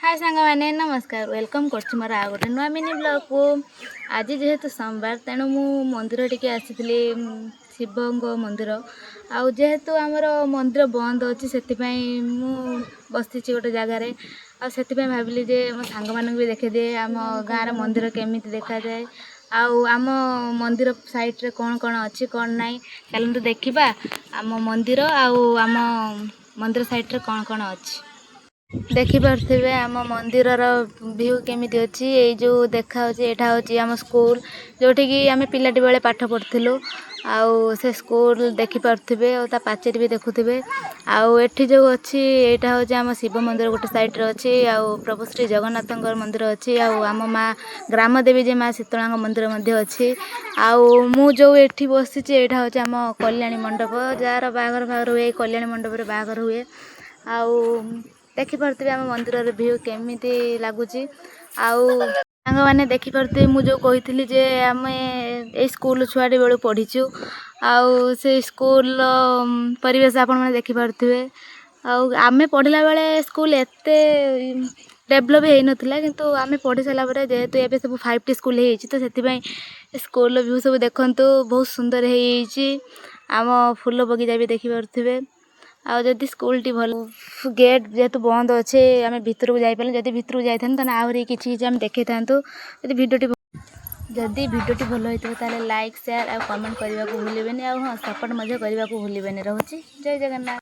हाय सांग मैंने नमस्कार वेलकम कर मोर आ गए नुआ मिनी ब्लॉग को आज जेहेतु सोमवार तेणु मु मंदिर टिके आसी शिव मंदिर जेहेतु आमर मंदिर बंद अच्छी से बसी गोटे जगार से भाविली जे मो सांग मान भी देखी दिए आम गाँव मंदिर केमी देखा जाए आम मंदिर साइड रे कौन कौन अच्छी कौन नाई चलते देखा आम मंदिर आम मंदिर साइड रे कौन कौन अच्छी देखिपे आम मंदिर व्यू केमी अच्छी ये जो देखा यहाँ हूँ आम स्कूल जोठिक आम पिलाटी बेले पाठ पढ़ुलु से स्कूल देखिपे और पाचेरी भी देखुवे आठी जो अच्छी यहाँ हूँ आम शिव मंदिर गोटे साइड अच्छी प्रभु श्री जगन्नाथ मंदिर अच्छी आम माँ ग्राम देवी जे माँ शीतला मंदिर अच्छी मु जो ये बसी यहाँ हूँ आम कल्याणी मंडप जार बाघर फागर हुए कल्याणी मंडप बाघर हुए देखिपे आम मंदिर व्यू केमी लगुच सांग मैंने देखिपे मुझे कही जे आम ए स्कूल छुआटी बेलू पढ़ीचु से स्कूल परिवेश आपण मैंने देखिपे आम पढ़ला बेले स्कूल एत डेभलप हो नाला किंतु आम पढ़ी सारापर जेहेतु ये सब 5T स्कूल तो से स्कूल व्यू सब देखु बहुत सुंदर होम फूल बगीचा भी देखिपे आदि स्कूल टी भल गेट जेहेतु बंद अच्छे आम भर को जापर जब भर को जाता आहरी कि देखी था जदि भिडियोटी भल होता है लाइक शेयर और कमेंट करने को भूलें हाँ सपोर्ट करने को भूलें रोचे जय जगन्नाथ।